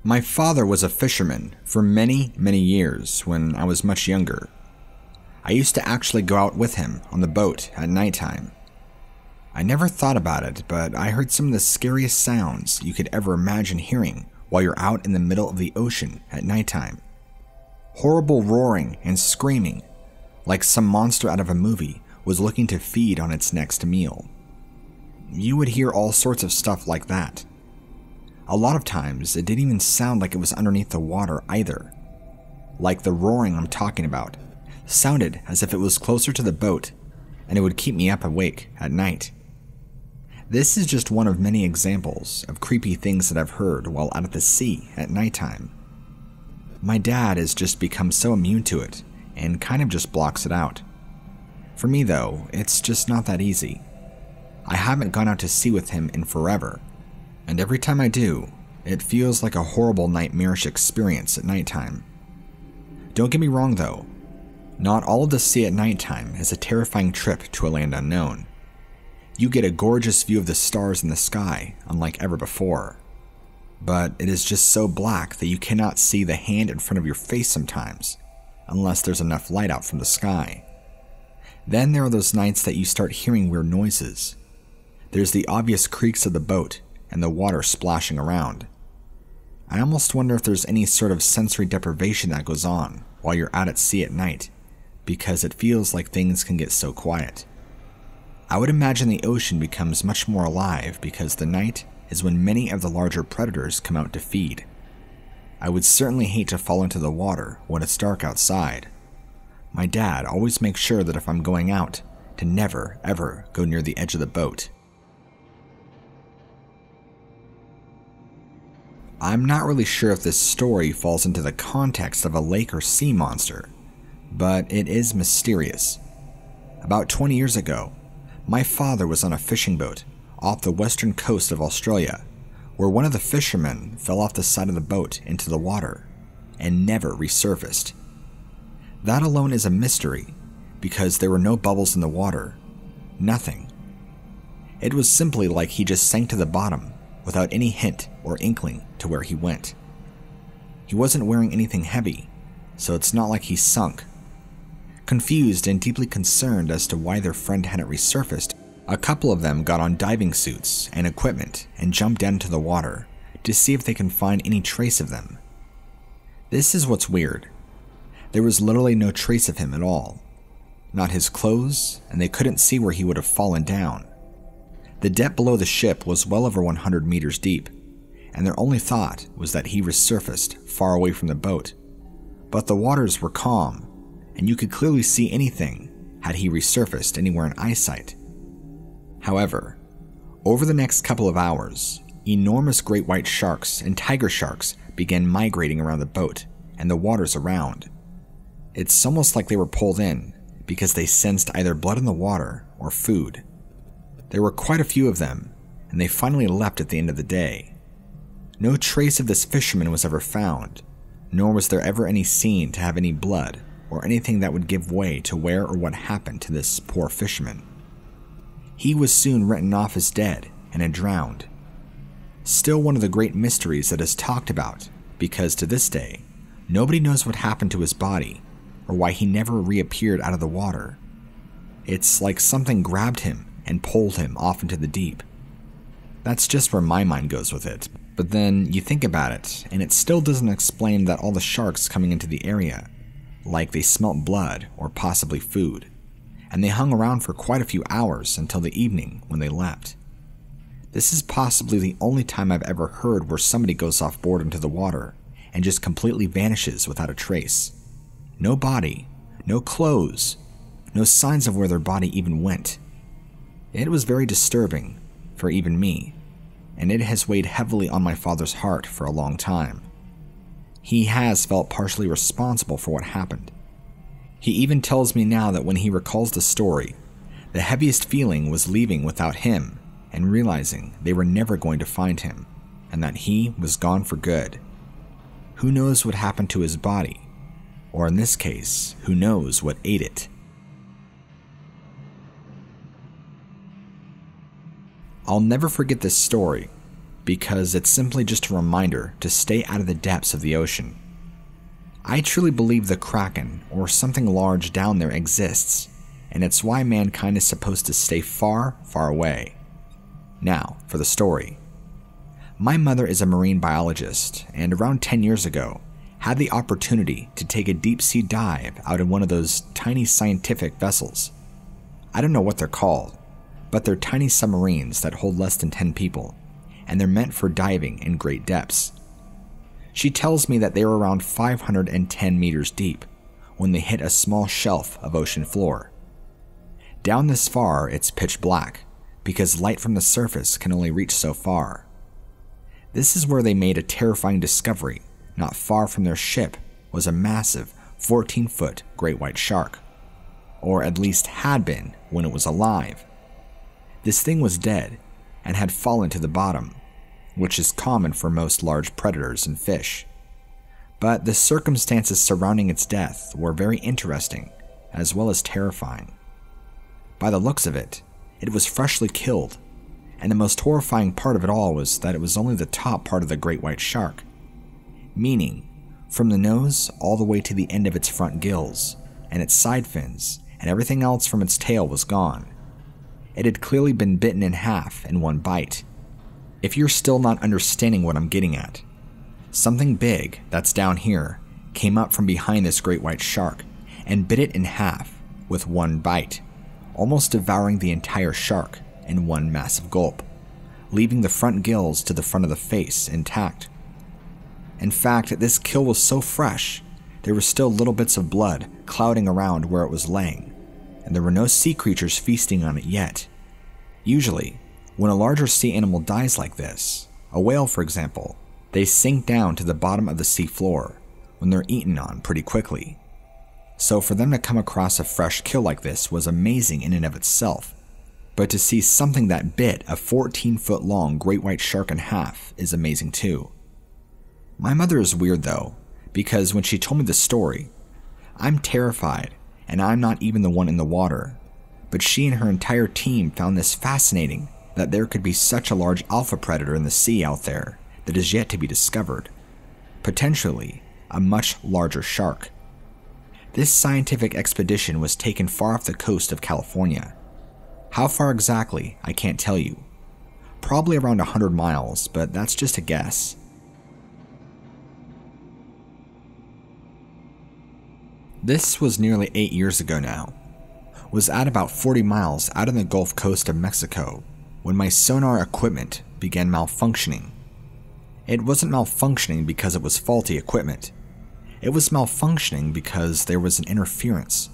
My father was a fisherman for many, many years when I was much younger. I used to actually go out with him on the boat at nighttime. I never thought about it, but I heard some of the scariest sounds you could ever imagine hearing while you're out in the middle of the ocean at nighttime. Horrible roaring and screaming, like some monster out of a movie was looking to feed on its next meal. You would hear all sorts of stuff like that. A lot of times, it didn't even sound like it was underneath the water either. Like the roaring I'm talking about sounded as if it was closer to the boat, and it would keep me up awake at night. This is just one of many examples of creepy things that I've heard while out at the sea at nighttime. My dad has just become so immune to it and kind of just blocks it out. For me though, it's just not that easy. I haven't gone out to sea with him in forever, and every time I do, it feels like a horrible nightmarish experience at nighttime. Don't get me wrong though, not all of the sea at nighttime is a terrifying trip to a land unknown. You get a gorgeous view of the stars in the sky, unlike ever before. But it is just so black that you cannot see the hand in front of your face sometimes, unless there's enough light out from the sky. Then there are those nights that you start hearing weird noises. There's the obvious creaks of the boat and the water splashing around. I almost wonder if there's any sort of sensory deprivation that goes on while you're out at sea at night, because it feels like things can get so quiet. I would imagine the ocean becomes much more alive because the night is when many of the larger predators come out to feed. I would certainly hate to fall into the water when it's dark outside. My dad always makes sure that if I'm going out, to never ever go near the edge of the boat. I'm not really sure if this story falls into the context of a lake or sea monster, but it is mysterious. About 20 years ago, my father was on a fishing boat off the western coast of Australia, where one of the fishermen fell off the side of the boat into the water and never resurfaced. That alone is a mystery, because there were no bubbles in the water, nothing. It was simply like he just sank to the bottom without any hint or inkling to where he went. He wasn't wearing anything heavy, so it's not like he sunk. Confused and deeply concerned as to why their friend hadn't resurfaced, a couple of them got on diving suits and equipment and jumped down into the water to see if they can find any trace of them. This is what's weird. There was literally no trace of him at all. Not his clothes, and they couldn't see where he would have fallen down. The depth below the ship was well over 100 meters deep, and their only thought was that he resurfaced far away from the boat. But the waters were calm, and you could clearly see anything had he resurfaced anywhere in eyesight. However, over the next couple of hours, enormous great white sharks and tiger sharks began migrating around the boat and the waters around. It's almost like they were pulled in because they sensed either blood in the water or food. There were quite a few of them, and they finally left at the end of the day. No trace of this fisherman was ever found, nor was there ever any seen to have any blood or anything that would give way to where or what happened to this poor fisherman. He was soon written off as dead and had drowned. Still one of the great mysteries that is talked about, because to this day, nobody knows what happened to his body or why he never reappeared out of the water. It's like something grabbed him and pulled him off into the deep. That's just where my mind goes with it, but then you think about it, and it still doesn't explain that all the sharks coming into the area, like they smelt blood or possibly food, and they hung around for quite a few hours until the evening when they left. This is possibly the only time I've ever heard where somebody goes off board into the water and just completely vanishes without a trace. No body, no clothes, no signs of where their body even went. It was very disturbing for even me, and it has weighed heavily on my father's heart for a long time. He has felt partially responsible for what happened. He even tells me now that when he recalls the story, the heaviest feeling was leaving without him and realizing they were never going to find him, and that he was gone for good. Who knows what happened to his body? Or in this case, who knows what ate it? I'll never forget this story, because it's simply just a reminder to stay out of the depths of the ocean. I truly believe the Kraken, or something large down there, exists, and it's why mankind is supposed to stay far, far away. Now, for the story. My mother is a marine biologist, and around 10 years ago, had the opportunity to take a deep-sea dive out in one of those tiny scientific vessels. I don't know what they're called, but they're tiny submarines that hold less than 10 people, and they're meant for diving in great depths. She tells me that they were around 510 meters deep when they hit a small shelf of ocean floor. Down this far, it's pitch black, because light from the surface can only reach so far. This is where they made a terrifying discovery. Not far from their ship was a massive 14-foot great white shark, or at least had been when it was alive. This thing was dead and had fallen to the bottom, which is common for most large predators and fish. But the circumstances surrounding its death were very interesting, as well as terrifying. By the looks of it, it was freshly killed, and the most horrifying part of it all was that it was only the top part of the great white shark, meaning from the nose all the way to the end of its front gills, and its side fins, and everything else from its tail was gone. It had clearly been bitten in half in one bite. If you're still not understanding what I'm getting at, something big that's down here came up from behind this great white shark and bit it in half with one bite, almost devouring the entire shark in one massive gulp, leaving the front gills to the front of the face intact. In fact, this kill was so fresh, there were still little bits of blood clouding around where it was laying, and there were no sea creatures feasting on it yet. Usually, when a larger sea animal dies like this, a whale for example, they sink down to the bottom of the sea floor when they're eaten on pretty quickly. So for them to come across a fresh kill like this was amazing in and of itself, but to see something that bit a 14-foot long great white shark in half is amazing too. My mother is weird though, because when she told me the story, I'm terrified and I'm not even the one in the water, but she and her entire team found this fascinating, that there could be such a large alpha predator in the sea out there that is yet to be discovered, potentially a much larger shark. This scientific expedition was taken far off the coast of California. How far exactly, I can't tell you. Probably around 100 miles, but that's just a guess. This was nearly 8 years ago now. Was at about 40 miles out on the Gulf Coast of Mexico when my sonar equipment began malfunctioning. It wasn't malfunctioning because it was faulty equipment. It was malfunctioning because there was an interference.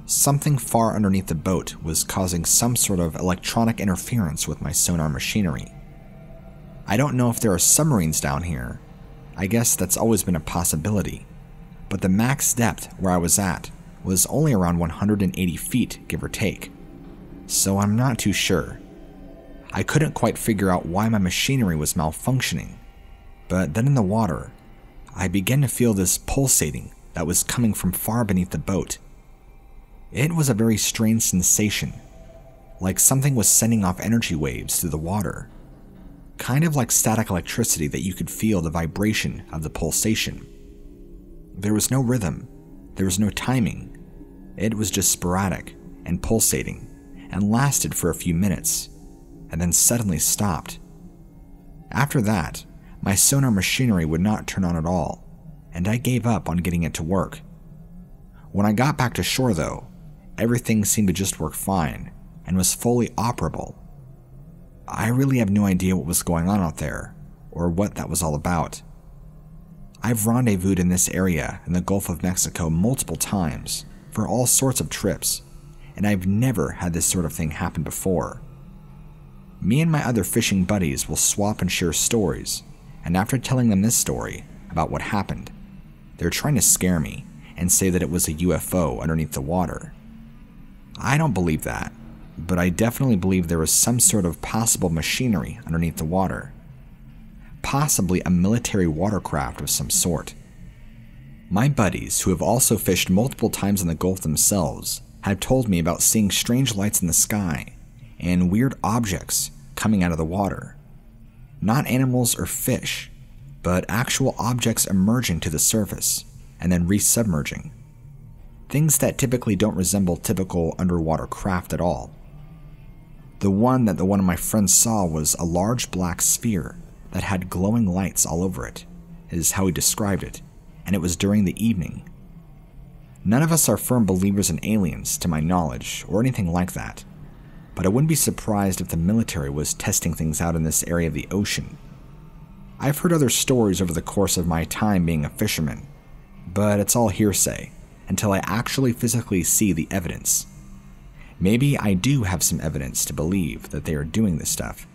Something far underneath the boat was causing some sort of electronic interference with my sonar machinery. I don't know if there are submarines down here. I guess that's always been a possibility. But the max depth where I was at was only around 180 feet, give or take. So I'm not too sure. I couldn't quite figure out why my machinery was malfunctioning. But then in the water, I began to feel this pulsating that was coming from far beneath the boat. It was a very strange sensation, like something was sending off energy waves through the water. Kind of like static electricity that you could feel the vibration of the pulsation. There was no rhythm, there was no timing. It was just sporadic and pulsating and lasted for a few minutes, and then suddenly stopped. After that, my sonar machinery would not turn on at all, and I gave up on getting it to work. When I got back to shore though, everything seemed to just work fine and was fully operable. I really have no idea what was going on out there, or what that was all about. I've rendezvoused in this area in the Gulf of Mexico multiple times for all sorts of trips, and I've never had this sort of thing happen before. Me and my other fishing buddies will swap and share stories, and after telling them this story about what happened, they're trying to scare me and say that it was a UFO underneath the water. I don't believe that, but I definitely believe there was some sort of possible machinery underneath the water. Possibly a military watercraft of some sort. My buddies, who have also fished multiple times in the Gulf themselves, have told me about seeing strange lights in the sky and weird objects coming out of the water. Not animals or fish, but actual objects emerging to the surface and then resubmerging. Things that typically don't resemble typical underwater craft at all. The one that one of my friends saw was a large black sphere that had glowing lights all over it, is how he described it, and it was during the evening. None of us are firm believers in aliens, to my knowledge, or anything like that, but I wouldn't be surprised if the military was testing things out in this area of the ocean. I've heard other stories over the course of my time being a fisherman, but it's all hearsay until I actually physically see the evidence. Maybe I do have some evidence to believe that they are doing this stuff,